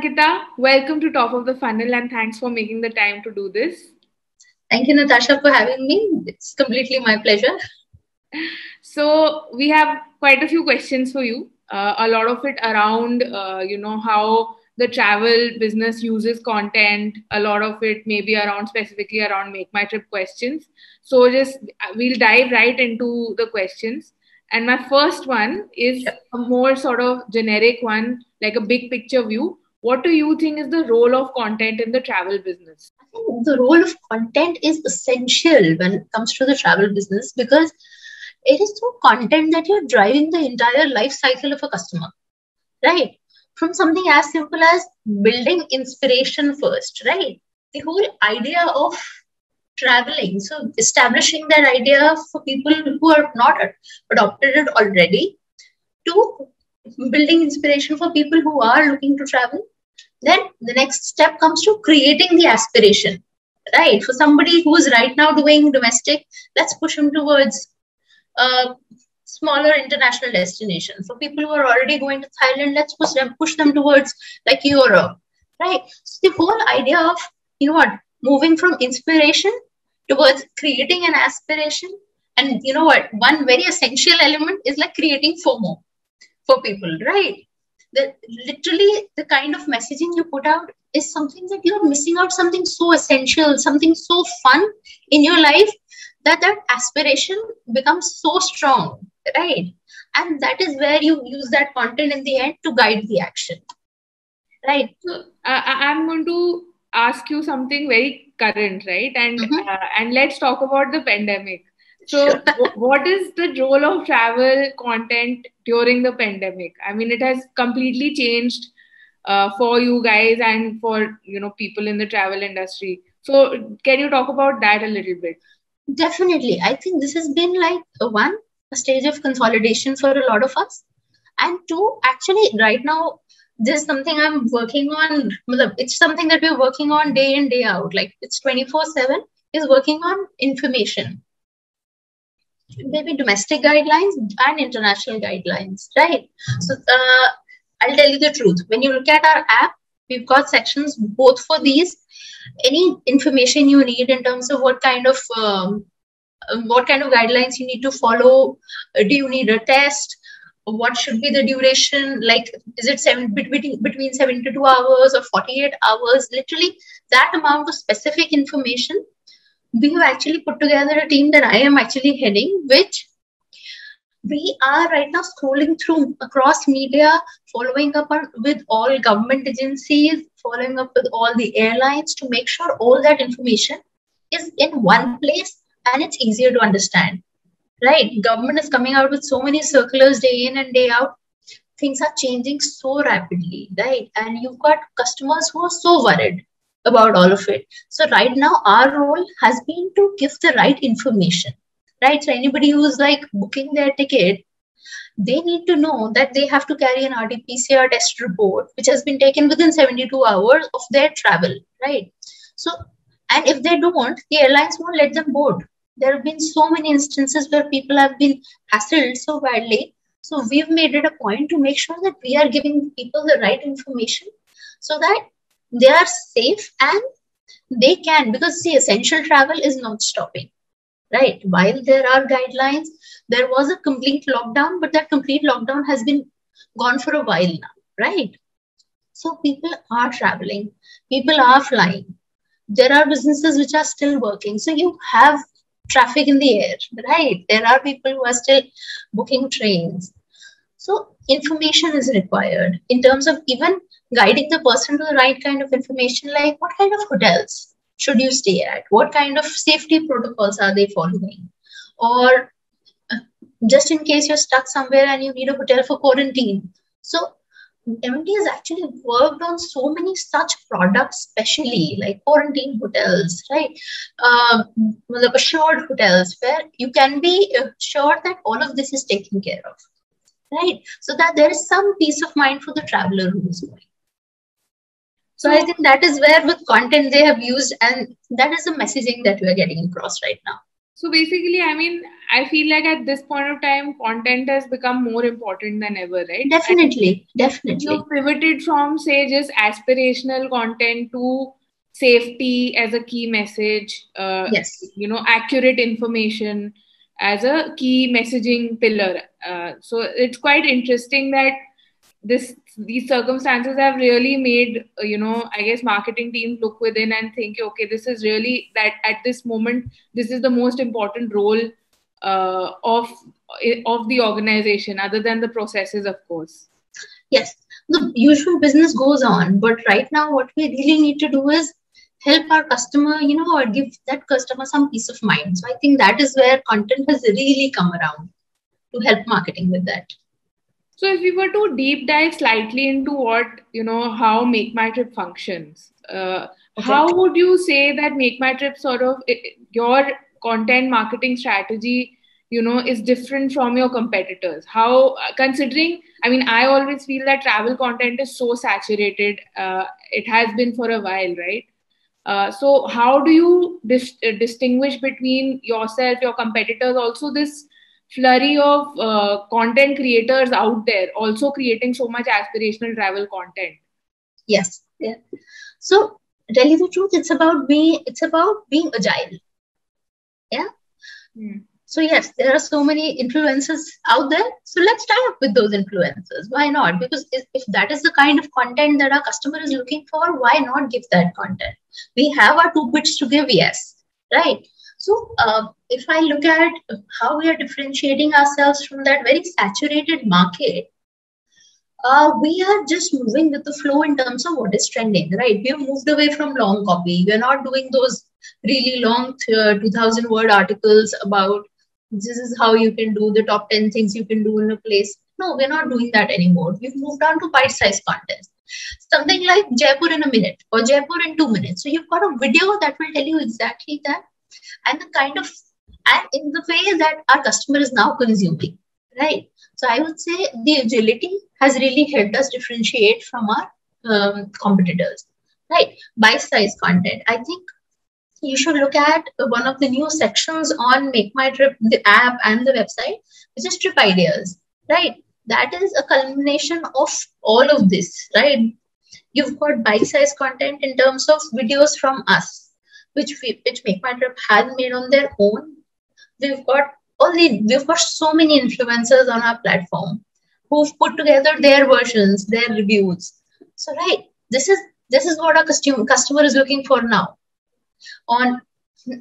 Ankita. Welcome to Top of the Funnel and thanks for making the time to do this. Thank you, Natasha, for having me. It's completely my pleasure. So we have quite a few questions for you. A lot of it around, how the travel business uses content. A lot of it maybe specifically around MakeMyTrip questions. So we'll dive right into the questions. And my first one is a more sort of generic one, like a big picture view. What do you think is the role of content in the travel business? I think the role of content is essential when it comes to the travel business because it is through content that you're driving the entire life cycle of a customer, right? From something as simple as building inspiration first, right? The whole idea of traveling. So establishing that idea for people who are not adopted it already, to building inspiration for people who are looking to travel. Then the next step comes to creating the aspiration, right? For somebody who is right now doing domestic, let's push them towards smaller international destinations. For people who are already going to Thailand, let's push them towards like Europe, right? So the whole idea of, moving from inspiration towards creating an aspiration. And one very essential element is like creating FOMO for people, right? Literally the kind of messaging you put out is something that you're missing out, something so essential, something so fun in your life, that aspiration becomes so strong, right? And that is where you use that content in the end to guide the action, right? So I'm going to ask you something very current, right? And let's talk about the pandemic. So what is the role of travel content during the pandemic? I mean, it has completely changed for you guys and for, people in the travel industry. So can you talk about that a little bit? Definitely. I think this has been like a stage of consolidation for a lot of us. And two, actually right now, this is something I'm working on. It's something that we're working on day in, day out. Like it's 24/7 is working on information. Maybe domestic guidelines and international guidelines, right? So I'll tell you the truth. When you look at our app, we've got sections both for these. Any information you need in terms of what kind of guidelines you need to follow. Do you need a test? What should be the duration? Like, is it between 72 hours or 48 hours? Literally, that amount of specific information. We have actually put together a team that I am actually heading, which we are right now scrolling through across media, following up with all government agencies, following up with all the airlines to make sure all that information is in one place and it's easier to understand, right? Government is coming out with so many circulars day in and day out. Things are changing so rapidly, right? And you've got customers who are so worried about all of it. So right now, our role has been to give the right information, right? So anybody who's like booking their ticket, they need to know that they have to carry an RT-PCR test report, which has been taken within 72 hours of their travel, right? So, and if they don't, the airlines won't let them board. There have been so many instances where people have been hassled so badly. So we've made it a point to make sure that we are giving people the right information so that they are safe and they can, because see, essential travel is not stopping, right? While there are guidelines, there was a complete lockdown, but that complete lockdown has been gone for a while now, right? So people are traveling, people are flying. There are businesses which are still working. So you have traffic in the air, right? There are people who are still booking trains. So information is required in terms of even guiding the person to the right kind of information, like what kind of hotels should you stay at? What kind of safety protocols are they following? Or just in case you're stuck somewhere and you need a hotel for quarantine. So MMT has actually worked on so many such products, especially like quarantine hotels, right? Assured hotels where you can be sure that all of this is taken care of, right? So that there is some peace of mind for the traveler who is going. So I think that is where with content they have used, and that is the messaging that we are getting across right now. So basically, I mean, I feel like at this point of time, content has become more important than ever, right? Definitely, You've definitely. pivoted from, say, just aspirational content to safety as a key message, Yes. accurate information as a key messaging pillar. So it's quite interesting that these circumstances have really made, I guess, marketing teams look within and think, okay, this is really that at this moment, this is the most important role of the organization, other than the processes, of course. Yes, the usual business goes on, but right now what we really need to do is help our customer, or give that customer some peace of mind. So I think that is where content has really come around to help marketing with that. So if we were to deep dive slightly into how MakeMyTrip functions, Okay. how would you say that MakeMyTrip your content marketing strategy, is different from your competitors? How, considering, I mean, I always feel that travel content is so saturated. It has been for a while, right? So how do you distinguish between yourself, your competitors, also this flurry of content creators out there also creating so much aspirational travel content? Yes. Yeah. So tell you the truth, it's about being agile. Yeah. Hmm. So yes, there are so many influencers out there. So let's tie up with those influencers. Why not? Because if that is the kind of content that our customer is looking for, why not give that content? We have our 2 bits to give, yes, right? So if I look at how we are differentiating ourselves from that very saturated market, we are just moving with the flow in terms of what is trending, right? We've moved away from long copy. We're not doing those really long 2000 word articles about this is how you can do the top 10 things you can do in a place. No, we're not doing that anymore. We've moved on to bite-sized content. Something like Jaipur in a minute or Jaipur in 2 minutes. So you've got a video that will tell you exactly that and the kind of and in the way that our customer is now consuming, right? So I would say the agility has really helped us differentiate from our competitors, right? Bite-sized content. I think you should look at one of the new sections on Make My Trip, the app and the website, which is Trip Ideas, right? That is a culmination of all of this, right? You've got bite-sized content in terms of videos from us, which Make My Trip has made on their own. We've got so many influencers on our platform who've put together their versions, their reviews. So right, this is what our customer is looking for now on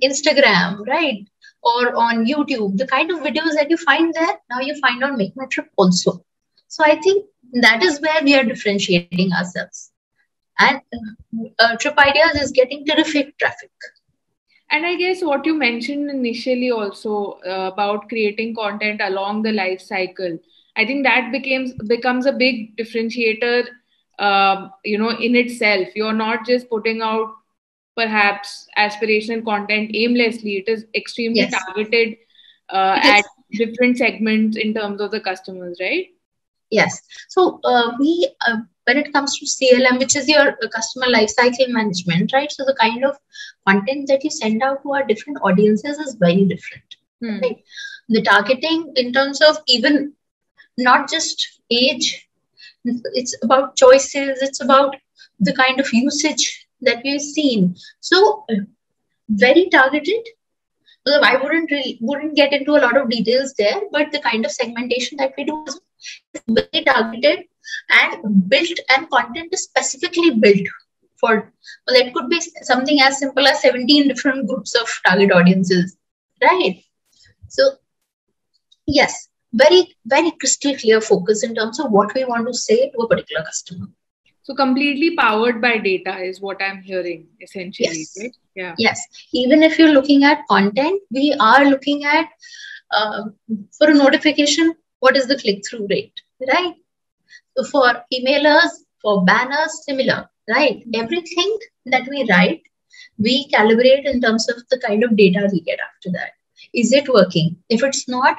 Instagram, right? Or on YouTube. The kind of videos that you find there, now you find on Make My Trip also. So I think that is where we are differentiating ourselves. And Trip Ideas is getting terrific traffic. And I guess what you mentioned initially also about creating content along the life cycle, I think that becomes a big differentiator, in itself. You're not just putting out perhaps aspirational content aimlessly. It is extremely Yes. targeted Yes. at different segments in terms of the customers, right? Yes. So when it comes to CLM, which is your customer lifecycle management, right? So the kind of content that you send out to our different audiences is very different. Right? The targeting in terms of even not just age, it's about choices, it's about the kind of usage that we've seen. So very targeted. So I wouldn't get into a lot of details there, but the kind of segmentation that we do is very targeted and built, and content is specifically built for. Well, it could be something as simple as 17 different groups of target audiences, right? So yes, very very crystal clear focus in terms of what we want to say to a particular customer. So completely powered by data is what I'm hearing essentially, Yes. right? Yeah. Yes. Even if you're looking at content, we are looking at uh, for a notification, what is the click-through rate, right? So for emailers, for banners, similar, right? Everything that we write, we calibrate in terms of the kind of data we get after that. Is it working? If it's not,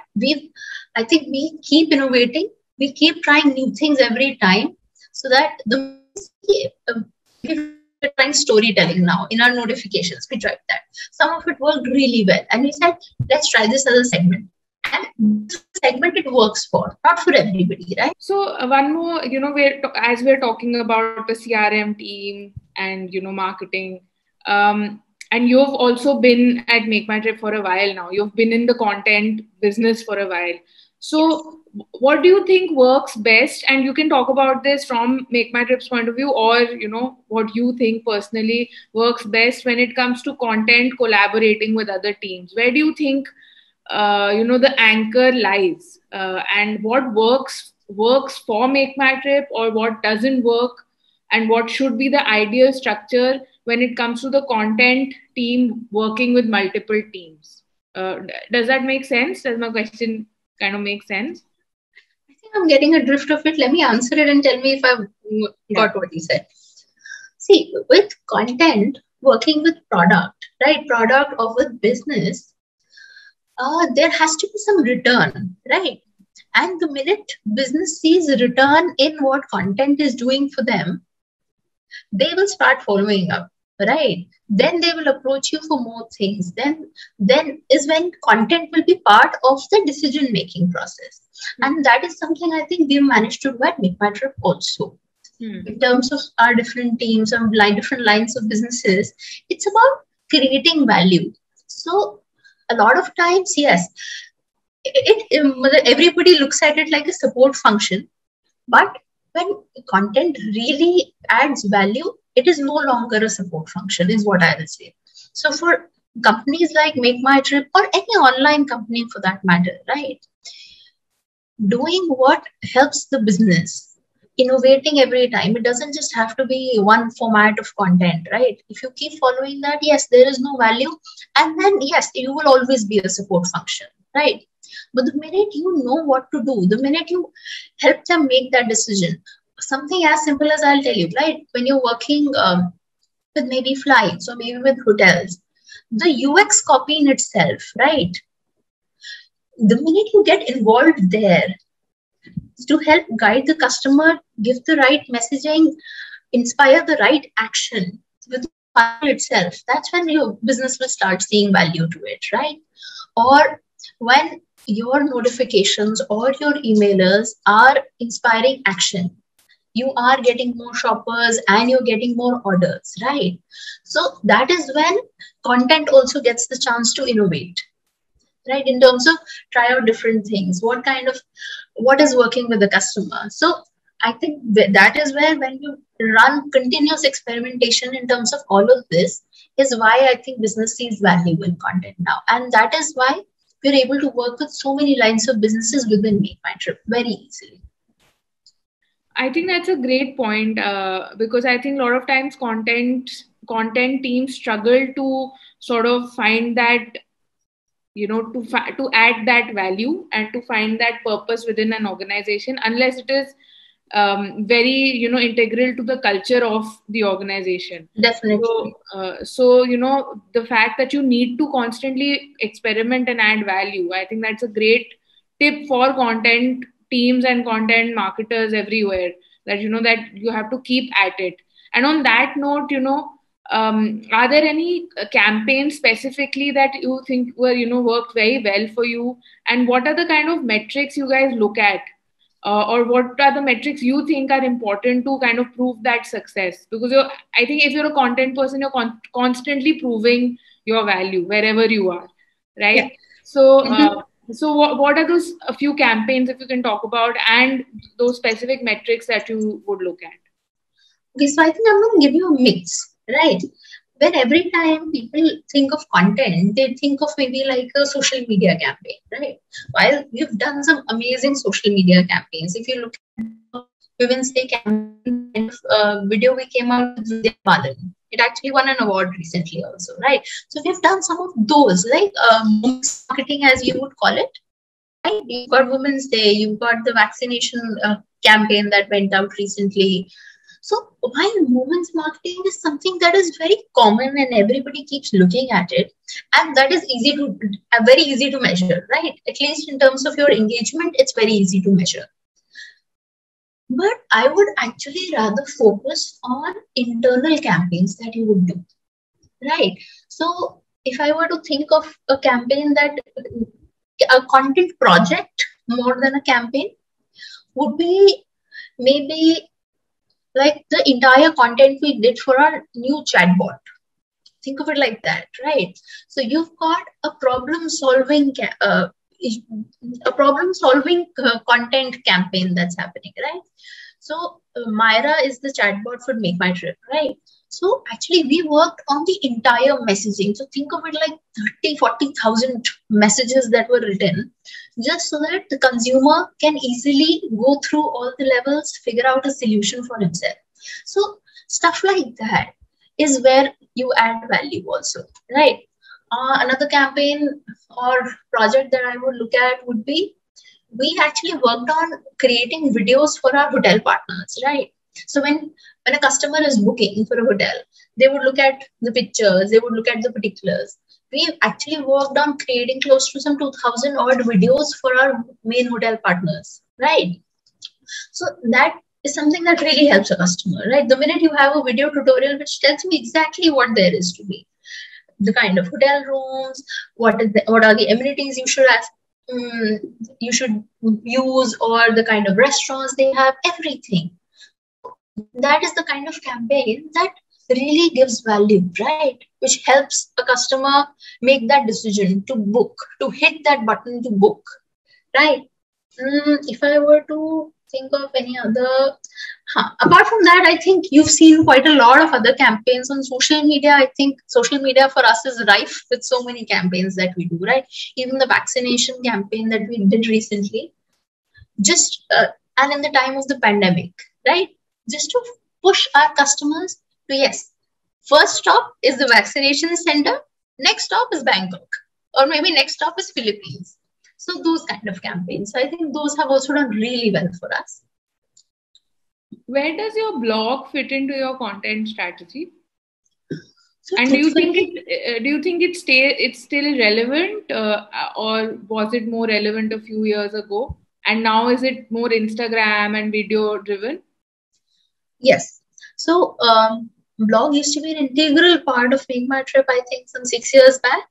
I think we keep innovating. We keep trying new things every time so that the we're trying storytelling now in our notifications. We tried that. Some of it worked really well. And we said, let's try this other segment. And this segment it works for, not for everybody, right? So one more, as we're talking about the CRM team and, marketing, and you've also been at MakeMyTrip for a while now. You've been in the content business for a while. So what do you think works best? And you can talk about this from MakeMyTrip's point of view, or, what you think personally works best when it comes to content collaborating with other teams. Where do you think, the anchor lies, and what works for MakeMyTrip, or what doesn't work, and what should be the ideal structure when it comes to the content team working with multiple teams? Does that make sense? Does my question kind of make sense? I think I'm getting a drift of it. Let me answer it and tell me if I've got what you said. See, with content, working with product, right? Product or with business, there has to be some return, right? And the minute business sees a return in what content is doing for them, they will start following up, right? Then they will approach you for more things. Then is when content will be part of the decision making process. And that is something I think we've managed to do at MakeMyTrip also. In terms of our different teams and different lines of businesses, it's about creating value. So a lot of times, yes, everybody looks at it like a support function, but when content really adds value, it is no longer a support function, is what I will say. So for companies like MakeMyTrip or any online company for that matter, right? Doing what helps the business, innovating every time. It doesn't just have to be one format of content, right? If you keep following that, yes, there is no value. And then, yes, you will always be a support function, right? But the minute you know what to do, the minute you help them make that decision, something as simple as I'll tell you, right? When you're working with maybe flights or maybe with hotels, the UX copy in itself, right? The minute you get involved there to help guide the customer, give the right messaging, inspire the right action with the funnel itself, that's when your business will start seeing value to it, right? Or when your notifications or your emailers are inspiring action, you are getting more shoppers and you're getting more orders, right? So that is when content also gets the chance to innovate, right? In terms of try out different things, what is working with the customer. So I think that is where when you run continuous experimentation in terms of all of this is why I think business sees value in content now. And that is why we're able to work with so many lines of businesses within MakeMyTrip very easily. I think that's a great point, because I think a lot of times content teams struggle to sort of find that, to add that value and to find that purpose within an organization, unless it is very, integral to the culture of the organization. Definitely. So, the fact that you need to constantly experiment and add value, I think that's a great tip for content teams and content marketers everywhere, that, that you have to keep at it. And on that note, are there any campaigns specifically that you think were, worked very well for you? And what are the kind of metrics you guys look at? Or what are the metrics you think are important to kind of prove that success? Because I think if you're a content person, you're constantly proving your value wherever you are, right? Yeah. So, so what are those a few campaigns, if you can talk about, and those specific metrics that you would look at? Okay, so I think I'm going to give you a mix, right? When every time people think of content, they think of maybe like a social media campaign, right? While we've done some amazing social media campaigns. If you look at Women's Day campaign video we came out with Vidya Balan, it actually won an award recently also, right? So we've done some of those, like marketing, as you would call it, right? You've got Women's Day, you've got the vaccination campaign that went out recently. So while moments marketing is something that is very common and everybody keeps looking at it, and that is very easy to measure, right? At least in terms of your engagement, it's very easy to measure. But I would actually rather focus on internal campaigns that you would do, right? So if I were to think of a campaign that a content project more than a campaign would be maybe like the entire content we did for our new chatbot. Think of it like that, right? So you've got a problem solving content campaign that's happening, right? So Myra is the chatbot for MakeMyTrip, right? So actually we worked on the entire messaging. So think of it like 30,000-40,000 messages that were written just so that the consumer can easily go through all the levels, figure out a solution for himself. So stuff like that is where you add value also, right? Another campaign or project that I would look at would be we actually worked on creating videos for our hotel partners, right? So when a customer is booking for a hotel, they would look at the pictures, they would look at the particulars. We actually worked on creating close to some 2,000 odd videos for our main hotel partners, right? So that is something that really helps a customer, right? The minute you have a video tutorial which tells me exactly what there is to be, the kind of hotel rooms, what are the amenities you should use, or the kind of restaurants they have, everything. That is the kind of campaign that really gives value, right? Which helps a customer make that decision to book, to hit that button to book, right? If I were to think of any other, apart from that, I think you've seen quite a lot of other campaigns on social media. I think social media for us is rife with so many campaigns that we do, right? Even the vaccination campaign that we did recently, just and in the time of the pandemic, right? Just to push our customers to, yes, first stop is the vaccination center, next stop is Bangkok, or maybe next stop is Philippines. So those kind of campaigns. So I think those have also done really well for us. Where does your blog fit into your content strategy? So and do you think it's still relevant, or was it more relevant a few years ago? And now is it more Instagram and video driven? Yes. So blog used to be an integral part of MakeMyTrip, I think, some 6 years back.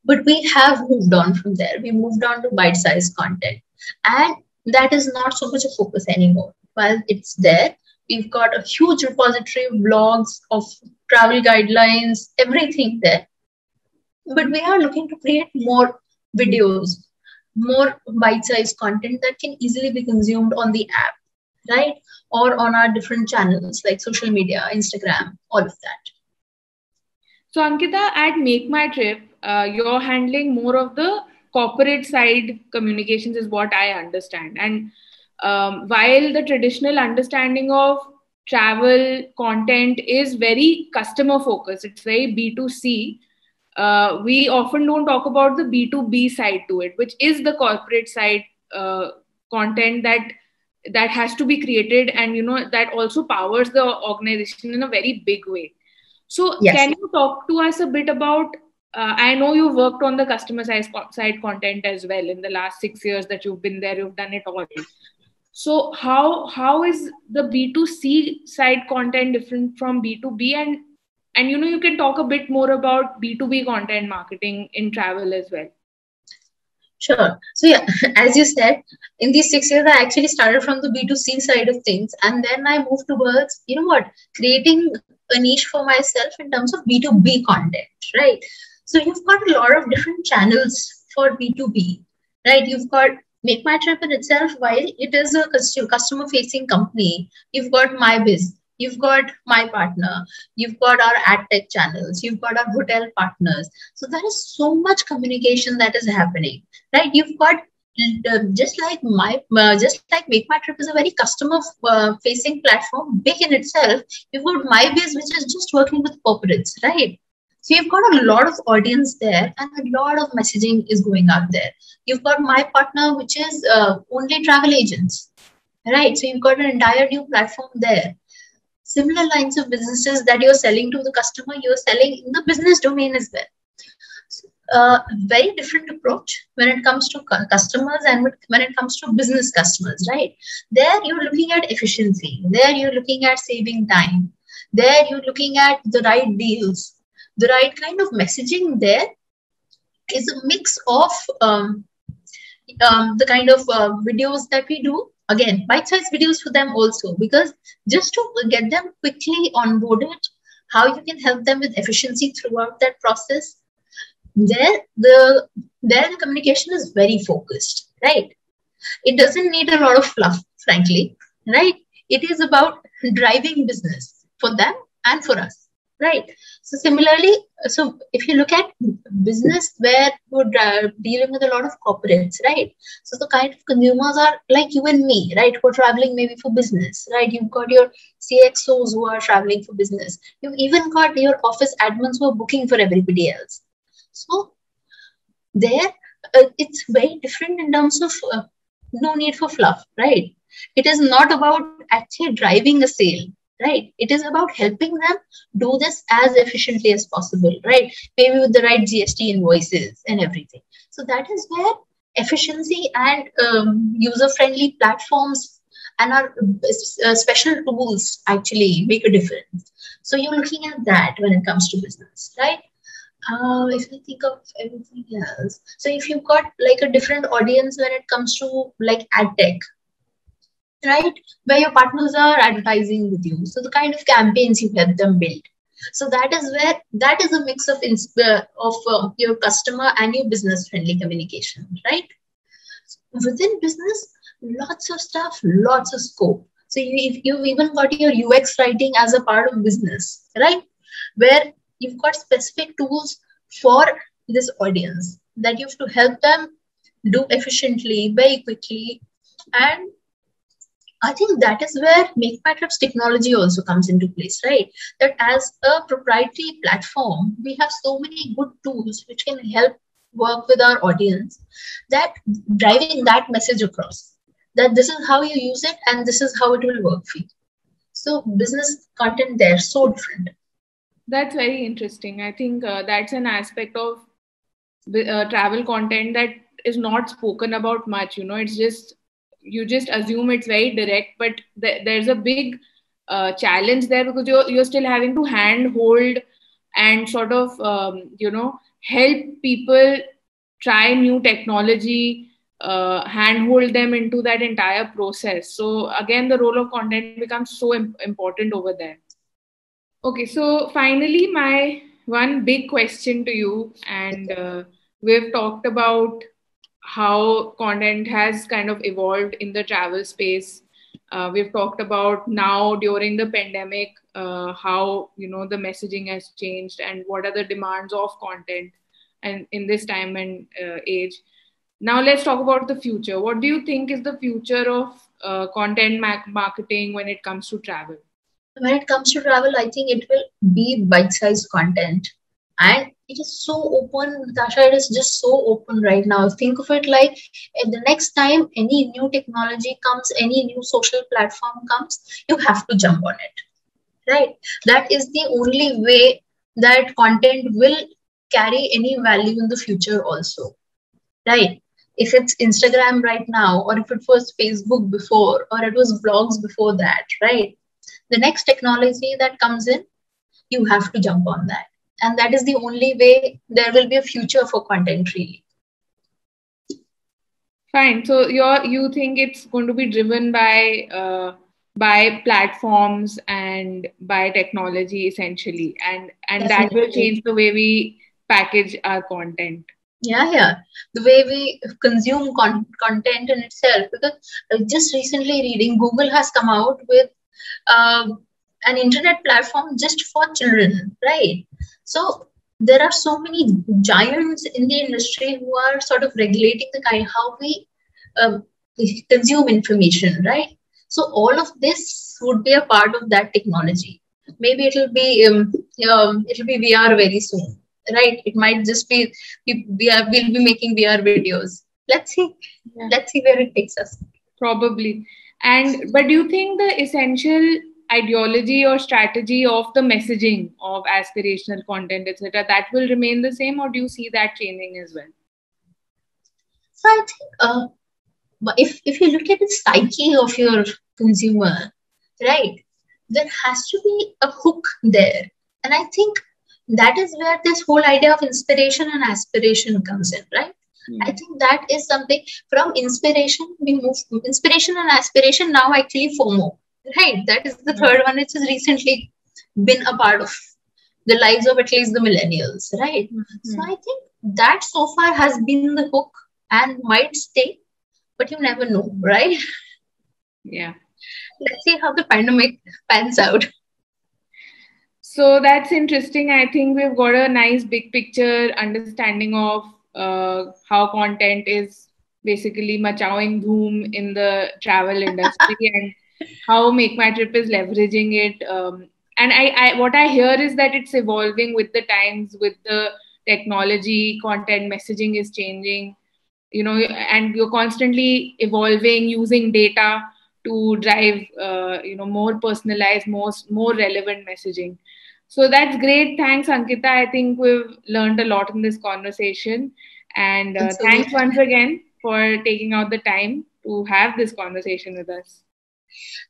But we have moved on from there. We moved on to bite-sized content. And that is not so much a focus anymore. While it's there, we've got a huge repository of blogs, of travel guidelines, everything there. But we are looking to create more videos, more bite-sized content that can easily be consumed on the app, right? Or on our different channels like social media, Instagram, all of that. So Ankita, at MakeMyTrip, you're handling more of the corporate side communications is what I understand. And while the traditional understanding of travel content is very customer focused, it's very B2C, we often don't talk about the B2B side to it, which is the corporate side content that has to be created, and that also powers the organization in a very big way. So yes. Can you talk to us a bit about, I know you've worked on the customer side content as well in the last 6 years that you've been there, you've done it all. So how is the B2C side content different from B2B? And you can talk a bit more about B2B content marketing in travel as well. Sure. So yeah, as you said, in these 6 years, I actually started from the B2C side of things. And then I moved towards, creating a niche for myself in terms of B2B content, right? So you've got a lot of different channels for B2B, right? You've got MakeMyTrip in itself, while it is a customer-facing company. You've got MyBiz, you've got My Partner, you've got our ad tech channels, you've got our hotel partners. So there is so much communication that is happening, right? You've got just like MakeMyTrip is a very customer-facing platform, big in itself. You've got MyBiz, which is just working with corporates, right? So you've got a lot of audience there, and a lot of messaging is going out there. You've got My Partner, which is only travel agents, right? So you've got an entire new platform there. Similar lines of businesses that you're selling to the customer, you're selling in the business domain as well. very different approach when it comes to customers and when it comes to business customers, right? There you're looking at efficiency. There you're looking at saving time. There you're looking at the right deals, the right kind of messaging. There is a mix of the kind of videos that we do. Again, bite-sized videos for them also, because just to get them quickly onboarded, how you can help them with efficiency throughout that process. There the communication is very focused, right? It doesn't need a lot of fluff, frankly, right? It is about driving business for them and for us, right? So similarly, so if you look at business where you're dealing with a lot of corporates, right? So the kind of consumers are like you and me, right? Who are traveling maybe for business, right? You've got your CXOs who are traveling for business. You've even got your office admins who are booking for everybody else. So there, it's very different in terms of no need for fluff, right? It is not about actually driving a sale, right? It is about helping them do this as efficiently as possible, right? Maybe with the right GST invoices and everything. So that is where efficiency and user-friendly platforms and our special tools actually make a difference. So you're looking at that when it comes to business, right? If I think of everything else, so if you've got like a different audience when it comes to like ad tech, right, where your partners are advertising with you, so the kind of campaigns you help them build, so that is where that is a mix of your customer and your business friendly communication, right? Within business, lots of stuff, lots of scope. So you've even got your UX writing as a part of business, right, where you've got specific tools for this audience that you have to help them do efficiently, very quickly. And I think that is where MakeMyTrip's technology also comes into place, right? That as a proprietary platform, we have so many good tools which can help work with our audience, that driving that message across, that this is how you use it and this is how it will work for you. So business content there, so different. That's very interesting. I think that's an aspect of travel content that is not spoken about much. It's just, you just assume it's very direct, but there's a big challenge there, because you're still having to hand hold and sort of help people try new technology, handhold them into that entire process. So again, the role of content becomes so important over there. Okay, so finally, my one big question to you, and we've talked about how content has kind of evolved in the travel space. We've talked about now during the pandemic, how the messaging has changed and what are the demands of content, and in this time and age. Now let's talk about the future. What do you think is the future of content marketing when it comes to travel? When it comes to travel, I think it will be bite-sized content. And it is so open, Natasha, it is just so open right now. Think of it like the next time any new technology comes, any new social platform comes, you have to jump on it, right? That is the only way that content will carry any value in the future also, right? If it's Instagram right now, or if it was Facebook before, or it was blogs before that, right? The next technology that comes in, you have to jump on that. And that is the only way there will be a future for content, really. Fine. So you think it's going to be driven by platforms and by technology essentially, and Definitely. That will change the way we package our content. Yeah. The way we consume content in itself. Because just recently reading, Google has come out with an internet platform just for children, right? So there are so many giants in the industry who are sort of regulating the kind how we consume information, right? So all of this would be a part of that technology. Maybe it'll be VR very soon, right? It might just be we'll be making VR videos. Let's see. Yeah. Let's see where it takes us. Probably. But do you think the essential ideology or strategy of the messaging of aspirational content, etc., that will remain the same, or do you see that changing as well? So I think if you look at the psyche of your consumer, right, there has to be a hook there. And I think that is where this whole idea of inspiration and aspiration comes in, right? I think that is something. From inspiration, we move to inspiration and aspiration, now actually FOMO, right? That is the third one, which has recently been a part of the lives of at least the millennials, right? So I think that so far has been the hook and might stay, but you never know, right? Yeah. Let's see how the pandemic pans out. So that's interesting. I think we've got a nice big picture understanding of how content is basically machowing boom in the travel industry and how MakeMyTrip is leveraging it. And I what I hear is that it's evolving with the times, with the technology. Content messaging is changing, and you're constantly evolving, using data to drive more personalized, more relevant messaging. So that's great. Thanks, Ankita. I think we've learned a lot in this conversation. And thanks once again for taking out the time to have this conversation with us.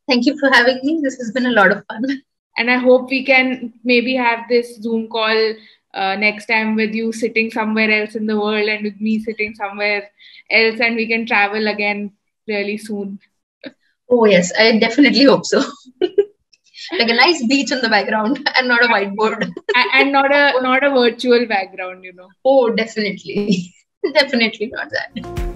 Thank you for having me. This has been a lot of fun. And I hope we can maybe have this Zoom call next time with you sitting somewhere else in the world and with me sitting somewhere else, and we can travel again really soon. Oh, yes. I definitely hope so. Like a nice beach in the background and not a whiteboard. And not a virtual background, Oh, definitely. Definitely not that.